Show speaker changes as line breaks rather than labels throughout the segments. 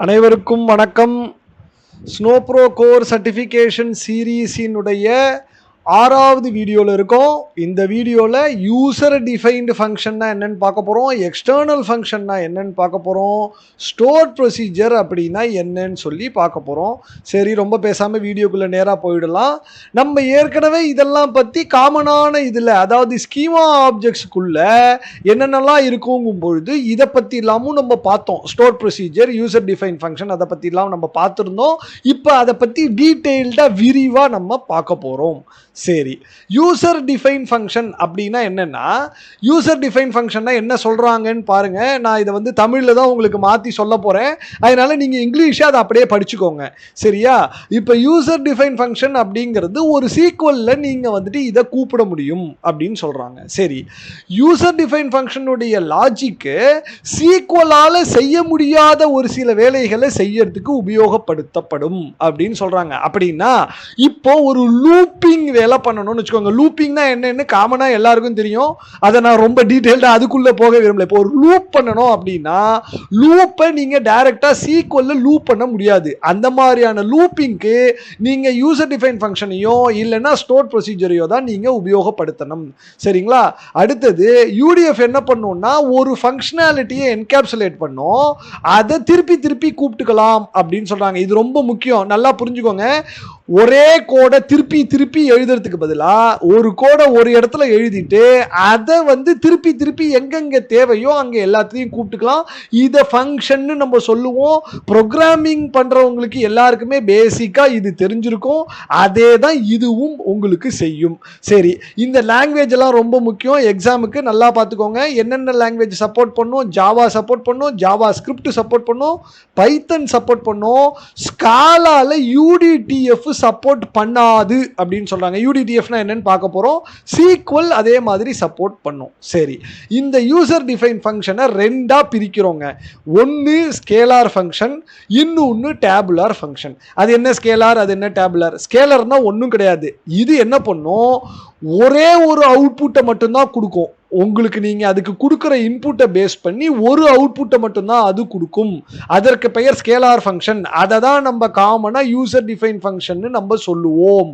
அனைவருக்கும் வணக்கம். ஸ்னோப்ரோ core certification சீரீஸினுடைய 6வது வீடியோவில் இருக்கோம். இந்த வீடியோவில் யூசர் டிஃபைன்டு ஃபங்க்ஷன்னா என்னென்னு பார்க்க போகிறோம், எக்ஸ்டர்னல் ஃபங்க்ஷன்னா என்னென்னு பார்க்க போகிறோம், ஸ்டோர் ப்ரொசீஜர் அப்படின்னா என்னன்னு சொல்லி பார்க்க போகிறோம். சரி, ரொம்ப பேசாமல் வீடியோக்குள்ளே நேராக போயிடலாம். நம்ம ஏற்கனவே இதெல்லாம் பற்றி காமனான இதில், அதாவது ஸ்கீமா ஆப்ஜெக்ட்ஸுக்குள்ளே என்னென்னலாம் இருக்குங்கும் பொழுது இதை பற்றிலாமும் நம்ம பார்த்தோம். Store procedure, user define function, அதை பற்றிலாம் நம்ம பார்த்துருந்தோம். இப்போ அதை பற்றி டீட்டெயில்டாக விரிவாக நம்ம பார்க்க போகிறோம். சரி, யூசர் டிஃபைன் ஃபங்க்ஷன் அப்படின்னா என்னன்னா, யூசர் டிஃபைன் ஃபங்க்ஷன்னா என்ன சொல்றாங்கன்னு பாருங்க. நான் இதை வந்து தமிழில் தான் உங்களுக்கு மாற்றி சொல்ல போறேன், அதனால நீங்க இங்கிலீஷை அதை அப்படியே படிச்சுக்கோங்க. சரியா? இப்போ யூசர் டிஃபைன் ஃபங்க்ஷன் அப்படிங்கிறது ஒரு சீக்வல்ல நீங்க வந்துட்டு இதை கூப்பிட முடியும் அப்படின்னு சொல்றாங்க. சரி, யூசர் டிஃபைன் ஃபங்க்ஷனுடைய லாஜிக்கு சீக்வலால செய்ய முடியாத ஒரு சில வேலைகளை செய்யறதுக்கு உபயோகப்படுத்தப்படும் அப்படின்னு சொல்றாங்க. அப்படின்னா இப்போ ஒரு லூப்பிங் வேலை பண்ணணும்னு வச்சுக்கோங்க. லூப்பிங்னா என்னன்னு காமனா எல்லாருக்கும் தெரியும், அதை நான் ரொம்ப டீடைல்டா அதுக்குள்ள போக விரும்பல. இப்போ ஒரு லூப் பண்ணணும் அப்படின்னா லூப்பை நீங்க டைரக்டா சீக்வல்ல லூப் பண்ண முடியாது. அந்த மாதிரியான லூப்பிங்க்கு நீங்க யூசர் டிஃபைன் ஃபங்க்ஷனையோ இல்லைன்னா ஸ்டோர் ப்ரொசீஜரையோ தான் நீங்க உபயோகப்படுத்தணும். சரிங்களா? அடுத்தது யூடிஎஃப் என்ன பண்ணும்னா ஒரு ஃபங்க்ஷனாலிட்டியை என்கேப்சுலேட் பண்ணும், அதை திருப்பி திருப்பி கூப்பிட்டுக்கலாம் அப்படின்னு சொல்றாங்க. இது ரொம்ப முக்கியம், நல்லா புரிஞ்சுக்கோங்க. ஒரே கோடை திருப்பி திருப்பி எழுதுறதுக்கு பதிலாக ஒரு கோடை ஒரு இடத்துல எழுதிட்டு அதை வந்து திருப்பி திருப்பி எங்கெங்க தேவையோ அங்கே எல்லாத்தையும் கூப்பிட்டுக்கலாம். இதை ஃபங்க்ஷன் நம்ம சொல்லுவோம். ப்ரோக்ராமிங் பண்ணுறவங்களுக்கு எல்லாருக்குமே பேசிக்காக இது தெரிஞ்சிருக்கும். அதே தான் இதுவும் உங்களுக்கு செய்யும். சரி, இந்த லாங்குவேஜ் எல்லாம் ரொம்ப முக்கியம். எக்ஸாமுக்கு நல்லா பார்த்துக்கோங்க. என்னென்ன லாங்குவேஜ் சப்போர்ட் பண்ணும்? ஜாவா சப்போர்ட் பண்ணும், ஜாவா ஸ்கிரிப்ட் சப்போர்ட் பண்ணும், பைத்தன் சப்போர்ட் பண்ணும், ஸ்காலால யூடிடிஎஃப் சப்போர்ட் பண்ணாது அப்படின்னு சொல்றாங்க. யூடிடிஎஃப்னா என்னன்னு பார்க்க போறோம். சீக்வல் அதே மாதிரி சப்போர்ட் பண்ணும். சரி, இந்த யூசர் டிஃபைன் ஃபங்க்ஷனை ரெண்டா பிரிக்கிறோங்க. ஒன்னு ஸ்கேலார் ஃபங்க்ஷன், இன்னொன்னு டேபுலார் ஃபங்க்ஷன். அது என்ன ஸ்கேலார், அது என்ன டேபுலார்? ஸ்கேலர்னா ஒன்றும் கிடையாது. இது என்ன பண்ணும், ஒரே ஒரு அவுட்புட்டை மட்டும்தான் கொடுக்கும் உங்களுக்கு. நீங்க அதுக்கு கொடுக்குற இன்புட்டை பேஸ் பண்ணி ஒரு அவுட்புட்டை மட்டும்தான் அது கொடுக்கும். அதற்கு பெயர் ஸ்கேலார் ஃபங்க்ஷன். அதை தான் நம்ம காமனா யூசர் டிஃபைன் ஃபங்க்ஷன் நம்ம சொல்லுவோம்.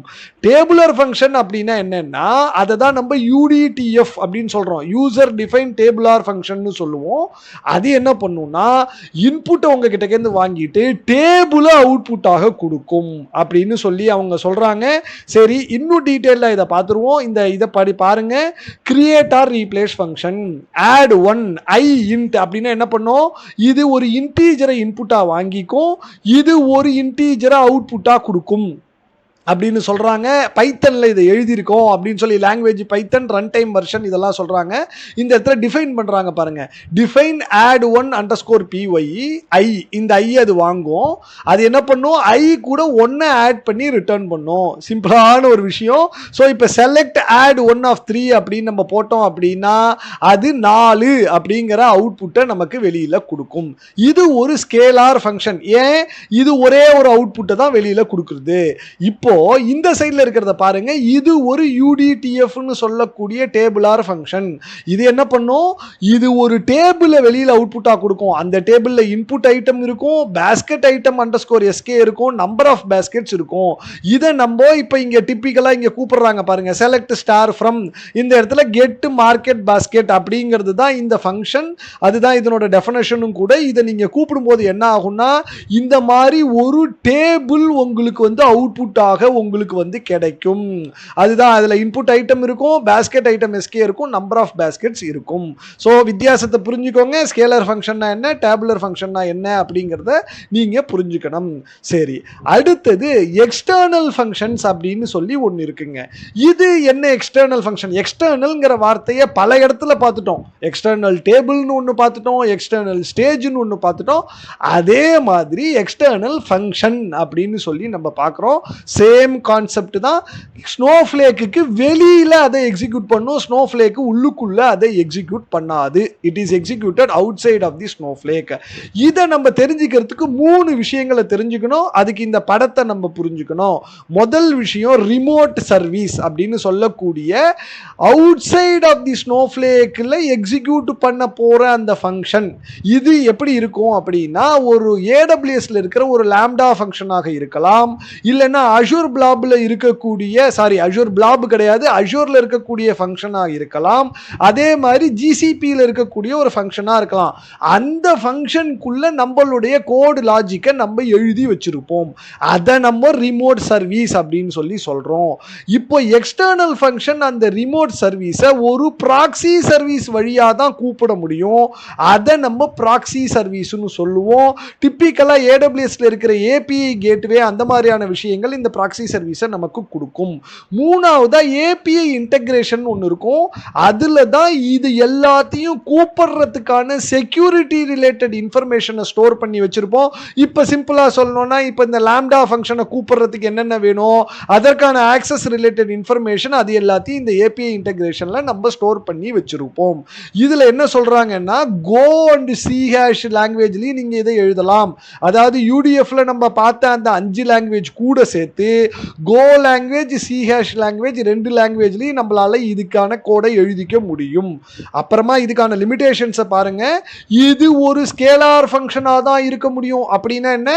டேபுலர் ஃபங்க்ஷன் அப்படின்னா என்னன்னா அதை தான் நம்ம யூடிடிஎஃப் அப்படின்னு சொல்றோம், யூசர் டிஃபைன் டேபுலார் ஃபங்க்ஷன் சொல்லுவோம். அது என்ன பண்ணும்னா இன்புட்டை உங்ககிட்ட இருந்து வாங்கிட்டு டேபுளை அவுட்புட்டாக கொடுக்கும் அப்படின்னு சொல்லி அவங்க சொல்றாங்க. சரி, இன்னும் டீட்டெயிலா இதை பார்த்துருவோம். இதை பாருங்க. Create R replace function, add 1 I int அப்படின்னா என்ன பண்ணும், இது ஒரு இன்டீஜரை இன்புட்டா வாங்கிக்கும், இது ஒரு இன்டீஜரை அவுட்புட்டா கொடுக்கும் அப்படின்னு சொல்றாங்க. பைத்தன்ல இதை எழுதியிருக்கோம் அப்படின்னு சொல்லி லாங்குவேஜ் பைத்தன் ரன் டைம் வெர்ஷன் இதெல்லாம் சொல்றாங்க. இந்த இடத்துல டிஃபைன் பண்றாங்க பாருங்க. டிஃபைன் add 1 _ py I, இந்த I அது வாங்கும். அது என்ன பண்ணும், I கூட 1 ஆட் பண்ணி ரிட்டர்ன் பண்ணும். சிம்பிளான ஒரு விஷயம். ஸோ இப்போ செலக்ட் add 1 of 3 அப்படின்னு நம்ம போட்டோம் அப்படின்னா அது 4 அப்படிங்கிற அவுட்புட்டை நமக்கு வெளியில கொடுக்கும். இது ஒரு ஸ்கேலார் ஃபங்க்ஷன். ஏன், இது ஒரே ஒரு அவுட்புட்டை தான் வெளியில கொடுக்குறது. இப்போ இந்த சைடுல இருக்கிறத பாருங்க. இது ஒரு யூடிடிஎஃப்னு சொல்லக்கூடிய டேபுலார் ஃபங்க்ஷன். இது என்ன பண்ணும், இது ஒரு டேபிளை வெளியில அவுட்புட்டா கொடுக்கும். அந்த டேபிள்ல இன்புட் ஐட்டம் இருக்கும், பாஸ்கெட் ஐட்டம் _sk இருக்கும், நம்பர் ஆஃப் பாஸ்கெட்ஸ் இருக்கும். இதை நம்ம இப்போ இங்க டிப்பிக்கலா இங்க கூப்பிடுறாங்க பாருங்க, செலக்ட் ஸ்டார் ஃப்ரம். இந்த இடத்துல கெட் மார்க்கெட் பாஸ்கெட் அப்படிங்கிறது தான் இந்த ஃபங்க்ஷன். அதுதான் இதனோட டெஃபினேஷனும் கூட. இதை நீங்க கூப்பிடும்போது என்ன ஆகும்னா இந்த மாதிரி ஒரு டேபிள் உங்களுக்கு வந்து அவுட்புட்டாக உங்களுக்கு வந்து கிடைக்கும். அதுதான் அதுல இன்புட் ஐட்டம் இருக்கும், பாஸ்கெட் ஐட்டம் SK இருக்கும், நம்பர் ஆஃப் பாஸ்கெட்ஸ் இருக்கும். சோ வித்தியாசத்தை புரிஞ்சுக்கோங்க. ஸ்கேலர் ஃபங்க்ஷன்னா என்ன, டேபுலர் ஃபங்க்ஷன்னா என்ன அப்படிங்கறத நீங்க புரிஞ்சுக்கணும். சரி, அடுத்தது எக்ஸ்டர்னல் ஃபங்க்ஷன்ஸ் அப்படின்னு சொல்லி ஒன்னு இருக்குங்க. இது என்ன எக்ஸ்டர்னல் ஃபங்க்ஷன்? எக்ஸ்டர்னல்ங்கிற வார்த்தையை பல இடத்துல பார்த்துட்டோம். எக்ஸ்டர்னல் டேபிள்னு ஒன்னு பார்த்துட்டோம், எக்ஸ்டர்னல் ஸ்டேஜ்னு ஒன்னு பார்த்துட்டோம். அதே மாதிரி எக்ஸ்டர்னல் ஃபங்க்ஷன் அப்படின்னு சொல்லி நம்ம பார்க்கிறோம். சேம் கான்செப்ட் தான் ஸ்னோஃப்ளேக்கு வெளியில அதை எக்ஸிக்யூட் பண்ணும், ஸ்னோஃப்ளேக்கு உள்ளுக்குள்ள அதை எக்ஸிக்யூட் பண்ணாது. It is executed outside of the Snowflake. இதை நம்ம தெரிஞ்சுக்கிறதுக்கு 3 விஷயங்களை தெரிஞ்சுக்கணும். அதுக்கு இந்த படத்தை நம்ம புரிஞ்சுக்கணும். முதல் விஷயம் ரிமோட் சர்வீஸ் அப்படின்னு சொல்லக்கூடிய அவுட் சைட் ஆஃப் தி ஸ்னோஃப்ளேக்ல எக்ஸிக்யூட் பண்ண போற அந்த ஃபங்க்ஷன் இது எப்படி இருக்கும் அப்படின்னா, ஒரு ஏடபிள்யூஎஸ்ல இருக்கிற ஒரு லாம்டா ஃபங்க்ஷனாக இருக்கலாம், இல்லைன்னா அஷூர் பிளாப்ல இருக்கக்கூடிய அஷூர் பிளாப் கிடையாது, அஷூர்ல இருக்கக்கூடிய ஃபங்க்ஷனாக இருக்கலாம், அதே மாதிரி ஜிசிபியில் இருக்கக்கூடிய ஒரு ஃபங்க்ஷனாக இருக்கலாம். அந்த ஃபங்க்ஷனுக்குள்ள நம்மளுடைய கோட் லாஜிக்கை நம்ம எழுதி வச்சிருப்போம். அதை நம்ம ரிமோட் சர்வீஸ் அப்படின்னு சொல்லி சொல்றோம். இப்போ எக்ஸ்டர்னல் ஃபங்க்ஷன் அந்த ரிமோட் சர்வீஸை ஒரு ப்ராக்ஸி சர்வீஸ் வழியாக தான் கூப்பிட முடியும். அதை நம்ம ப்ராக்ஸி சர்வீஸ்னு சொல்லுவோம். டிப்பிக்கலா ஏடபிள்யூஎஸ்ல இருக்கிற ஏபிஐ கேட்வே அந்த மாதிரியான விஷயங்கள் இந்த ப்ராக்ஸி சர்வீஸை நமக்கு கொடுக்கும். மூணாவதா ஏபிஐ இன்டெகிரேஷன் ஒன்று இருக்கும். அதுல தான் இது எல்லாத்தையும் கூப்பிடுறதுக்கான செக்யூரிட்டி ரிலேட்டட் இன்ஃபர்மேஷனை ஸ்டோர் பண்ணி வச்சிருப்போம். இப்போ சிம்பிளா சொல்லணும்னா, இப்போ இந்த லாம்டா ஃபங்க்ஷனை கூப்பிடுறதுக்கு என்னென்ன வேணும், அதற்கான ஆக்சஸ் ரிலேட்டட் இன்ஃபர்மேஷன் அது எல்லாத்தையும் இந்த ஏபிஐ இன்டெகிரேஷன்ல நம்ம ஸ்டோர் பண்ணி வச்சிருப்போம். இதுல என்ன சொல்றாங்கன்னா, கோ அண்ட் சி ஹேஷ் லாங்குவேஜ்லயும் நீங்க இதை எழுதலாம். அதாவது யூடிஎஃப்ல நம்ம பார்த்த அந்த 5 லாங்குவேஜ் கூட சேர்த்து கோ லாங்குவேஜ், சி ஹேஷ் லாங்குவேஜ் 2 லாங்குவேஜ்லயும் நம்மளால இதுக்கான கோடை எழுதிக்க முடியும். அப்புறமா இதுக்கான லிமிடேஷன்ஸை பாருங்க. இது ஒரு ஸ்கேலார் ஃபங்க்ஷனாக தான் இருக்க முடியும். அப்படின்னா என்ன,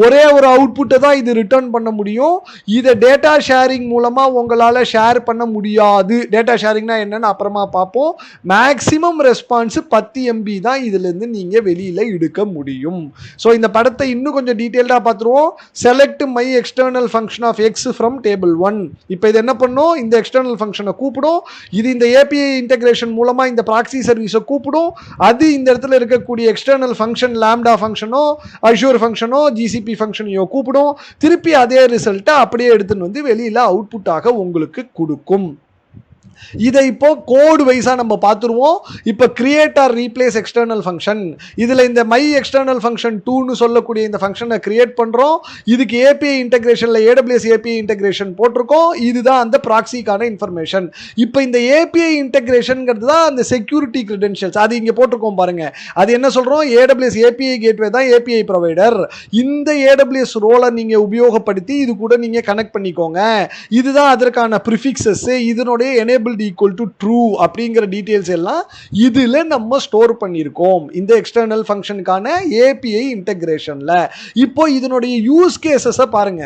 ஒரே ஒரு அவுட்புட்டை தான் இது ரிட்டர்ன் பண்ண முடியும். இதை டேட்டா ஷேரிங் மூலமா உங்களால ஷேர் பண்ண முடியாது. டேட்டா ஷேரிங்னா என்னன்னு அப்புறமா பார்ப்போம். மேக்ஸிமம் ரெஸ்பான்ஸ் 10 MB தான் இதுல இருந்து நீங்க வெளியில எடுக்க முடியும். சோ இந்த படத்தை இன்னும் கொஞ்சம் டீடைலா பார்த்துருவோம். Select my external function of X from table 1. இப்போ இது என்ன பண்ணும், இந்த எக்ஸ்டர்னல் ஃபங்க்ஷனை கூப்பிடும். இது இந்த ஏபிஐ இன்டெகிரேஷன் மூலமா இந்த ப்ராக்ஸி சர்வீஸை கூப்பிடும். அது இந்த இடத்துல இருக்கக்கூடிய எக்ஸ்டர்னல் ஃபங்க்ஷன் லாம்டா ஃபங்க்ஷனோ, அஷூர் ஃபங்க்ஷனோ, ஜிசிபி ஃபங்க்ஷனையோ கூப்பிடும். திருப்பி அதே ரிசல்ட்டை அப்படியே எடுத்துன்னு வந்து வெளியில அவுட்புட்டாக உங்களுக்கு கொடுக்கும். இதை இப்போ கோடு வைஸா நம்ம பார்த்துருவோம். இப்போ create R replace external function, இதுல இந்த மை எக்ஸ்டர்னல் ஃபங்க்ஷன் 2னு சொல்லக்கூடிய இந்த ஃபங்க்ஷனை கிரியேட் பண்றோம். இதுக்கு ஏபிஐ இன்டெகிரேஷன்ல ஏடபிள்யூஎஸ் ஏபிஐ இன்டெகிரேஷன் போட்டிருக்கோம். இதுதான் அந்த ப்ராக்ஸிக்கான இன்ஃபர்மேஷன். இப்போ இந்த ஏபிஐ இன்டெகிரேஷன்ங்கிறது தான் அந்த செக்யூரிட்டி கிரெடென்ஷியல்ஸ். அது இங்க போட்டிருக்கோம் பாருங்க. அது என்ன சொல்றோம், ஏடபிள்யூஎஸ் ஏபிஐ கேட்வே தான் ஏபிஐ ப்ரொவைடர். இந்த ஏடபிள்யூஎஸ் ரோலை நீங்க உபயோகப்படுத்தி இது கூட நீங்க கனெக்ட் பண்ணிக்கோங்க. இதுதான் அதற்கான ப்ரிஃபிக்ஸஸ், இதனுடைய எனேபிள் equal to true அப்படிங்கிற டீடைல்ஸ் எல்லாம் இதுல நம்ம ஸ்டோர் பண்ணியிருக்கோம் இந்த எக்ஸ்டர்னல் ஃபங்க்ஷனுக்கான ஏபிஐ இன்டெகிரேஷன்ல. இப்போ இதனுடைய யூஸ் கேசஸை பாருங்க.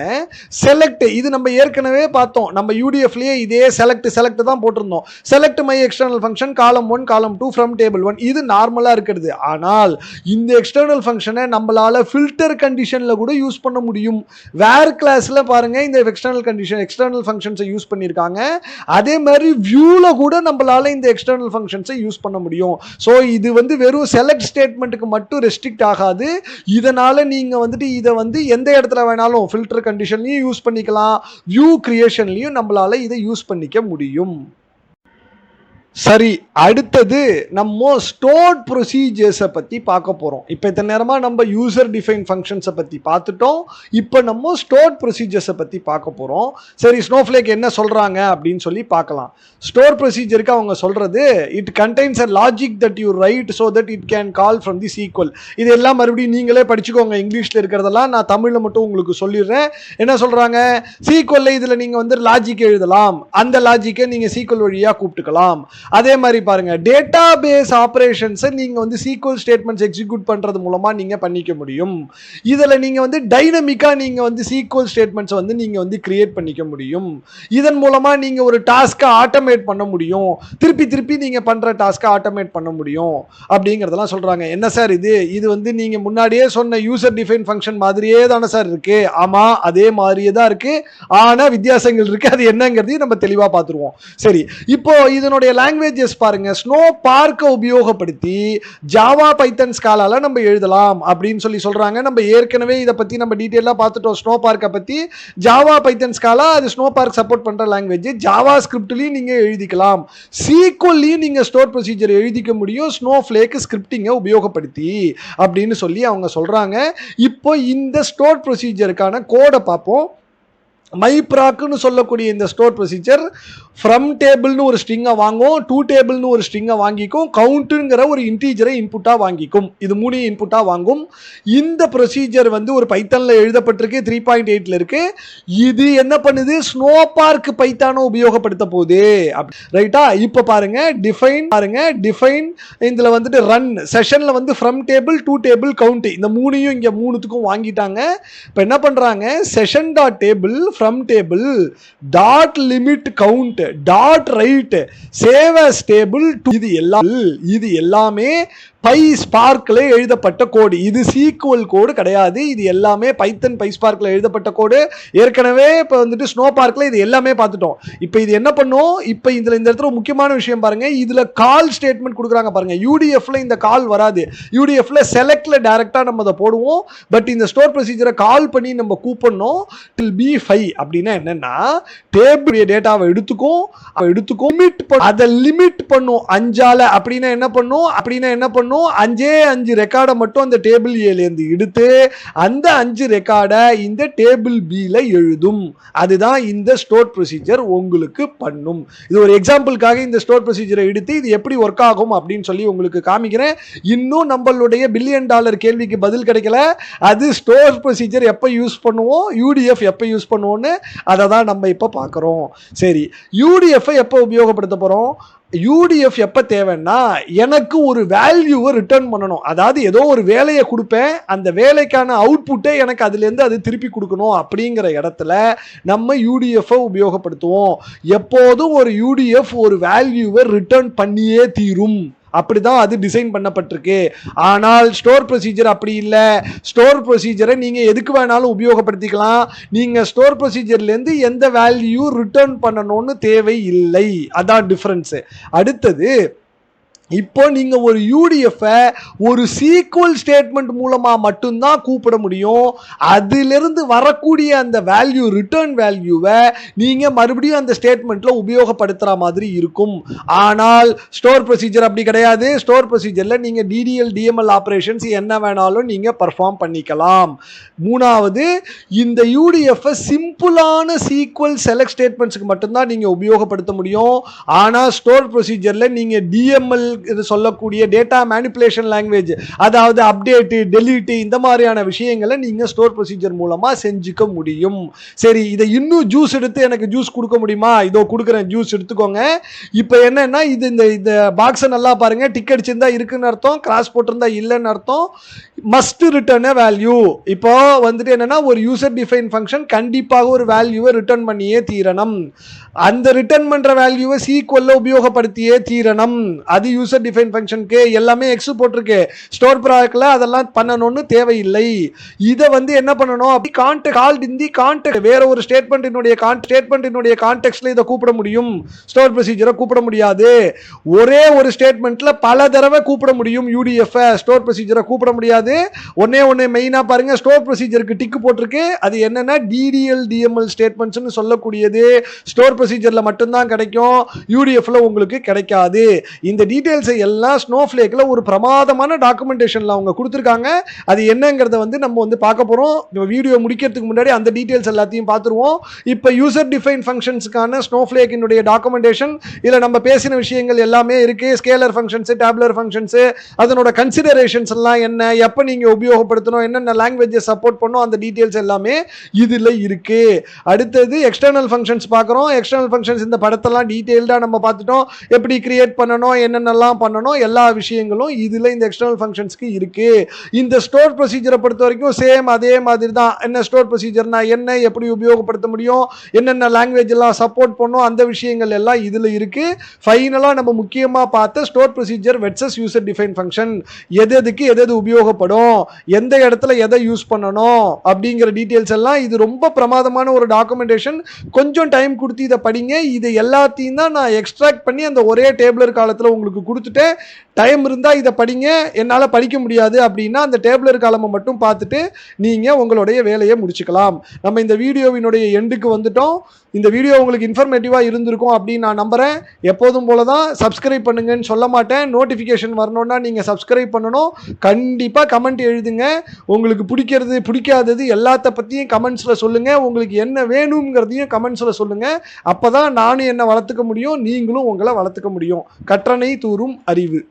செலக்ட், இது நம்ம ஏற்கனவே பார்த்தோம். நம்ம யூடிஎஃப்லயே இதே செலக்ட் தான் போட்டிருந்தோம். செலக்ட் மை எக்ஸ்டர்னல் ஃபங்க்ஷன் காலம் 1 காலம் 2 ஃப்ரம் டேபிள் 1. இது நார்மலா இருக்கிறது. ஆனால் இந்த எக்ஸ்டர்னல் ஃபங்க்ஷனை நம்மளால ஃபில்டர் கண்டிஷன்ல கூட யூஸ் பண்ண முடியும். வேர் கிளாஸ்ல பாருங்க இந்த எக்ஸ்டர்னல் ஃபங்க்ஷன்ஸை யூஸ் பண்ணியிருக்காங்க. அதே மாதிரி வியூல கூட நம்மளால இந்த எக்ஸ்டர்னல் ஃபங்க்ஷன்ஸை யூஸ் பண்ண முடியும். ஸோ இது வந்து வெறும் செலக்ட் ஸ்டேட்மெண்ட்டுக்கு மட்டும் ரெஸ்ட்ரிக்ட் ஆகாது. இதனால நீங்க வந்துட்டு இதை வந்து எந்த இடத்துல வேணாலும் ஃபில்டர் கண்டிஷன்லையும் யூஸ் பண்ணிக்கலாம், வியூ கிரியேஷன்லையும் நம்மளால இதை யூஸ் பண்ணிக்க முடியும். சரி, அடுத்தது நம்ம ஸ்டோர்ட் ப்ரொசீஜர்ஸை பற்றி பார்க்க போகிறோம். இப்போ இத்தனை நேரமாக நம்ம யூசர் டிஃபைன் ஃபங்க்ஷன்ஸை பற்றி பார்த்துட்டோம். இப்போ நம்ம ஸ்டோர்ட் ப்ரொசீஜர்ஸை பற்றி பார்க்க போகிறோம். சரி, ஸ்னோஃப்ளேக் என்ன சொல்கிறாங்க அப்படின்னு சொல்லி பார்க்கலாம். ஸ்டோர் ப்ரொசீஜருக்கு அவங்க சொல்கிறது, it contains a logic that you write so that it can call from the SQL. இதெல்லாம் மறுபடியும் நீங்களே படிச்சுக்கோங்க. இங்கிலீஷில் இருக்கிறதெல்லாம் நான் தமிழில் மட்டும் உங்களுக்கு சொல்லிடுறேன். என்ன சொல்கிறாங்க, சீக்வலில் இதில் நீங்கள் வந்து லாஜிக் எழுதலாம், அந்த லாஜிக்கை நீங்கள் சீக்வல் வழியாக கூப்பிட்டுக்கலாம். அதே மாதிரி பாருங்க, டேட்டாபேஸ் ஆபரேஷன்ஸை நீங்க வந்து சீக்வல் ஸ்டேட்மெண்ட்ஸ் எக்ஸிக்யூட் பண்றது மூலமா நீங்க பண்ணிக்க முடியும். இதுல நீங்க வந்து டைனமிக்கா நீங்க வந்து சீக்வல் ஸ்டேட்மெண்ட்ஸ் வந்து நீங்க வந்து கிரியேட் பண்ணிக்க முடியும். இதன் மூலமா நீங்க ஒரு டாஸ்கை ஆட்டோமேட் பண்ண முடியும். திருப்பி நீங்க பண்ற டாஸ்கை ஆட்டோமேட் பண்ண முடியும் அப்படிங்கறதெல்லாம் சொல்றாங்க. என்ன சார் இது வந்து நீங்க முன்னாடியே சொன்ன யூசர் டிஃபைன் ஃபங்க்ஷன் மாதிரியே தானே சார் இருக்கு? ஆமா, அதே மாதிரியே தான் இருக்கு. ஆனா வித்தியாசங்கள் இருக்கு. அது என்னங்கிறதையும் நம்ம தெளிவா பார்த்துருவோம். சரி, இப்போ இதனுடைய லாங்குவேஜஸ் பாருங்க. ஸ்னோ பார்க்க உபயோகப்படுத்தி ஜாவா பைத்தன் ஸ்காலால நம்ம எழுதலாம் அப்படின்னு சொல்லி சொல்றாங்க. நம்ம ஏற்கனவே இதை பத்தி நம்ம டீடைலா பார்த்துட்டோம். ஸ்னோ பார்க்க பத்தி ஜாவா பைத்தன் ஸ்காலா அது ஸ்னோ பார்க் சப்போர்ட் பண்ற லாங்குவேஜ். ஜாவா ஸ்கிரிப்ட்லயும் நீங்க எழுதிக்கலாம், சீக்வல்லையும் நீங்க ஸ்டோர் ப்ரொசீஜர் எழுதிக்க முடியும் ஸ்னோஃப்ளேக் ஸ்கிரிப்டிங்கை உபயோகப்படுத்தி அப்படின்னு சொல்லி அவங்க சொல்றாங்க. இப்போ இந்த ஸ்டோர் ப்ரொசீஜருக்கான கோடை பார்ப்போம். மைப்ராக்னு சொல்லக்கூடிய இந்த ஸ்டோர் ப்ரொசீஜர் ஃப்ரம் டேபிள்னு ஒரு ஸ்ட்ரிங்கை வாங்கும், டூ டேபிள்னு ஒரு ஸ்ட்ரிங்கை வாங்கிக்கும், கவுண்ட்டுங்கிற ஒரு இன்டீஜரை இன்புட்டாக வாங்கிக்கும். இது 3 இன்புட்டாக வாங்கும். இந்த ப்ரொசீஜர் வந்து ஒரு பைத்தனில் எழுதப்பட்டிருக்கு, 3.8 இருக்கு. இது என்ன பண்ணுது, ஸ்னோபார்க் பைத்தானை உபயோகப்படுத்த போகுது. ரைட்டா? இப்போ பாருங்க டிஃபைன் இதில் வந்துட்டு ரன் செஷனில் வந்து from table, to table, count இந்த 3யும் இங்கே 3த்துக்கும் வாங்கிட்டாங்க. இப்போ என்ன பண்ணுறாங்க, session dot table from table dot limit count dot write save as table. இது எல்லாமே பை ஸ்பார்க்ல எழுதப்பட்ட கோடு. இது சீக்வல் கோடு கிடையாது. இது எல்லாமே பைத்தன் பை ஸ்பார்க்ல எழுதப்பட்ட கோடு. ஏற்கனவே இப்போ வந்துட்டு ஸ்னோ பார்க்ல இது எல்லாமே பார்த்துட்டோம். இப்போ இது என்ன பண்ணும், இப்போ இந்த இடத்துல முக்கியமான விஷயம் பாருங்க, இதுல கால் ஸ்டேட்மெண்ட் கொடுக்குறாங்க பாருங்க. யூடிஎஃப்ல இந்த கால் வராது. யூடிஎஃப்ல செலக்ட்ல டைரக்டா நம்ம அதை போடுவோம். பட் இந்த ஸ்டோர் ப்ரொசீஜரை கால் பண்ணி நம்ம கூப்பிடணும். B5 அப்படின்னா என்னன்னா, டேபிள் டேட்டாவை எடுத்துக்கும் அதை லிமிட் பண்ணும் 5ஆல. அப்படின்னா என்ன பண்ணும் 5 ரெக்கார்டை மட்டும் அந்த டேபிள் ஏல இருந்து எடுத்து அந்த 5 ரெக்கார்டை இந்த டேபிள் பில எழுதும். அதுதான் இந்த ஸ்டோர் ப்ரொசீஜர் உங்களுக்கு பண்ணும். இது ஒரு எக்ஸாம்பிளுக்காக இந்த ஸ்டோர் ப்ரொசீஜரை எடுத்து இது எப்படி ஒர்க் ஆகும் அப்படின்னு சொல்லி உங்களுக்கு காமிக்கிறேன். இன்னும் நம்மளுடைய $1 பில்லியன் கேள்விக்கு பதில் கிடைக்கல. அது ஸ்டோர் ப்ரொசீஜர் எப்போ யூஸ் பண்ணுவோம், யூடிஎஃப் எப்போ யூஸ் பண்ணுவோம்னு அதை தான் நம்ம இப்போ பார்க்குறோம். சரி, யூடிஎஃப் எப்போ உபயோகப்படுத்த போகிறோம்? யூடிஎஃப் எப்போ தேவைன்னா, எனக்கு ஒரு வேல்யூவை ரிட்டர்ன் பண்ணணும். அதாவது ஏதோ ஒரு வேலையை கொடுப்பேன், அந்த வேலைக்கான அவுட்புட்டை எனக்கு அதுலேருந்து அது திருப்பி கொடுக்கணும். அப்படிங்கிற இடத்துல நம்ம யூடிஎஃப் உபயோகப்படுத்துவோம். எப்போதும் ஒரு யூடிஎஃப் ஒரு வேல்யூவை ரிட்டர்ன் பண்ணியே தீரும். அப்படிதான் அது டிசைன் பண்ணப்பட்டிருக்கு. ஆனால் ஸ்டோர் ப்ரொசீஜர் அப்படி இல்லை. ஸ்டோர் ப்ரொசீஜரை நீங்க எதுக்கு வேணாலும் உபயோகப்படுத்திக்கலாம். நீங்க ஸ்டோர் ப்ரொசீஜர்லேருந்து எந்த வேல்யூ ரிட்டர்ன் பண்ணணும்னு தேவை இல்லை. அதான் டிஃபரன்ஸ். அடுத்தது, இப்போ நீங்க ஒரு யூடிஎஃப் ஒரு சீக்வல் ஸ்டேட்மெண்ட் மூலமா மட்டும்தான் கூப்பிட முடியும். அதிலிருந்து வரக்கூடிய அந்த வேல்யூ, ரிட்டர்ன் வேல்யூவை நீங்க மறுபடியும் அந்த ஸ்டேட்மெண்ட்ல உபயோகப்படுத்துற மாதிரி இருக்கும். ஆனால் ஸ்டோர் ப்ரொசீஜர் அப்படி கிடையாது. ஸ்டோர் ப்ரொசீஜர்ல நீங்க டிடிஎல் டிஎம்எல் ஆபரேஷன்ஸ் என்ன வேணாலும் நீங்க பர்ஃபார்ம் பண்ணிக்கலாம். மூணாவது, இந்த யூடிஎஃப் சிம்பிளான சீக்வல் செலக்ட் ஸ்டேட்மெண்ட்ஸ்க்கு மட்டும்தான் நீங்க உபயோகப்படுத்த முடியும். ஆனா ஸ்டோர் ப்ரொசீஜர்ல நீங்க டிஎம்எல் இது சொல்லக்கூடிய டேட்டா மேனிபுலேஷன் லாங்குவேஜ், அதாவது அப்டேட், டெலீட், இந்த மாதிரியான விஷயங்களை நீங்க ஸ்டோர் ப்ரொசீஜர் மூலமா செஞ்சுக்க முடியும். சரி, இதை இன்னும் ஜூஸ் எடுத்து எனக்கு ஜூஸ் கொடுக்க முடியுமா? இதோ கொடுக்குறேன், ஜூஸ் எடுத்துக்கோங்க. இப்போ என்னன்னா, இது இந்த பாக்ஸை நல்லா பாருங்க. டிக் அடிச்சிருந்தா இருக்குன்னு அர்த்தம், கிராஸ் போட்டிருந்தா இல்லைன்னு அர்த்தம். Must return value. இப்போ வந்துட்டு என்னன்னா, ஒரு யூசர் டிஃபைன் ஃபங்க்ஷன் கண்டிப்பாக ஒரு வேல்யூவை ரிட்டர்ன் பண்ணியே தீரணும். அந்த ரிட்டர்ன் பண்ற வேல்யூவை சீக்வல்ல உபயோகப்படுத்தியே தீரணும். அது யூசர் டிஃபைன் ஃபங்க்ஷனுக்கு எல்லாமே எக்ஸ் போட்டிருக்கு. ஸ்டோர் ப்ராடக்ட்ல அதெல்லாம் பண்ணணும்னு தேவையில்லை. இதை வந்து என்ன பண்ணணும், அப்படி context called in the context, வேற ஒரு ஸ்டேட்மெண்ட்டினுடைய கான்டெக்ட்ல இதை கூப்பிட முடியும். ஸ்டோர் ப்ரொசீஜரை கூப்பிட முடியாது. ஒரே ஒரு ஸ்டேட்மெண்ட்ல பல தடவை கூப்பிட முடியும். யூடிஎஃப் ஸ்டோர் ப்ரொசீஜரை கூப்பிட முடியாது. ஒன்னே மெயினா பாருங்க, ஸ்டோர் ப்ரொசீஜருக்கு டிக் போட்டிருக்கு. அது என்னன்னா டிடிஎல் டிஎம்எல் ஸ்டேட்மெண்ட்ஸ்னு சொல்லக்கூடியது ஸ்டோர் ப்ரொசீஜர்ல மட்டும்தான் கிடைக்கும், யூடிஎஃப்ல உங்களுக்கு கிடைக்காது. இந்த டீடைல்ஸ் எல்லாம் ஸ்னோஃப்ளேக்ல ஒரு பிரமாதமான டாக்குமெண்டேஷன்ல அவங்க கொடுத்திருக்காங்க. அது என்னங்கறத வந்து நம்ம வந்து பார்க்க போறோம். வீடியோ முடிக்கிறதுக்கு முன்னாடி அந்த டீடைல்ஸ் எல்லாத்தையும் பார்த்துருவோம். இப்போ யூசர் டிஃபைன் ஃபங்க்ஷன்ஸ்க்கான ஸ்னோஃப்ளேக்கினுடைய டாக்குமெண்டேஷன், இதுல நம்ம பேசின விஷயங்கள் எல்லாமே இருக்கு. ஸ்கேலர் ஃபங்க்ஷன்ஸ், டேபுலர் ஃபங்க்ஷன்ஸ், அதனோட கன்சிடரேஷன்ஸ் எல்லாம் என்ன, எப்ப நீங்க உபயோகப்படுத்தணும், என்னென்ன லாங்குவேஜஸ் சப்போர்ட் பண்ணும், அந்த டீடைல்ஸ் எல்லாமே இதுல இருக்கு. அடுத்தது எக்ஸ்டர்னல் ஃபங்க்ஷன்ஸ் பார்க்குறோம். எக்ஸ்டர்னல் ஃபங்க்ஷன்ஸ் இந்த படத்தெல்லாம் டீடைல்டா நம்ம பார்த்துட்டோம். எப்படி கிரியேட் பண்ணணும், என்னென்னலாம் பண்ணணும், எல்லா விஷயங்களும் இதுல இந்த எக்ஸ்டர்னல் ஃபங்க்ஷன்ஸ்க்கு இருக்கு. இந்த ஸ்டோர் ப்ரொசீஜரை பொறுத்த வரைக்கும் சேம் அதே மாதிரி தான். என்ன ஸ்டோர் ப்ரொசீஜர்னா என்ன, எப்படி உபயோகப்படுத்த முடியும், என்னென்ன லாங்குவேஜ் எல்லாம் சப்போர்ட் பண்ணும், அந்த விஷயங்கள் எல்லாம் இதுல இருக்கு. ஃபைனலா நம்ம முக்கியமா பார்த்த store procedure versus user define function, எதுக்கு எது உபயோகப்படும், எந்த இடத்துல எதை யூஸ் பண்ணணும் அப்படிங்கிற டீடைல்ஸ் எல்லாம் இது ரொம்ப பிரமாதமான ஒரு டாக்குமெண்டேஷன். கொஞ்சம் டைம் கொடுத்து இதை படிங்க. இது எல்லாத்தையும் தான் நான் எக்ஸ்ட்ராக்ட் பண்ணி அந்த ஒரே டேபிளர் காலத்துல உங்களுக்கு கொடுத்துட்டேன். டைம் இருந்தால் இதை படிங்க, என்னால் படிக்க முடியாது அப்படின்னா அந்த டேபிளர் காலமை மட்டும் பார்த்துட்டு நீங்கள் உங்களுடைய வேலையை முடிச்சுக்கலாம். நம்ம இந்த வீடியோவினுடைய எண்டுக்கு வந்துட்டோம். இந்த வீடியோ உங்களுக்கு இன்ஃபர்மேட்டிவாக இருந்திருக்கும் அப்படின்னு நான் நம்புகிறேன். எப்போதும் போல தான் சப்ஸ்கிரைப் பண்ணுங்கன்னு சொல்ல மாட்டேன். நோட்டிஃபிகேஷன் வரணுன்னா நீங்கள் சப்ஸ்கிரைப் பண்ணணும். கண்டிப்பாக கமெண்ட் எழுதுங்க. உங்களுக்கு பிடிக்கிறது பிடிக்காதது எல்லாத்த பற்றியும் கமெண்ட்ஸில் சொல்லுங்கள். உங்களுக்கு என்ன வேணுங்கிறதையும் கமெண்ட்ஸில் சொல்லுங்கள். அப்போ தான் நானும் என்னை வளர்த்துக்க முடியும், நீங்களும் உங்களை வளர்த்துக்க முடியும். கற்றனை தூறும் அறிவு.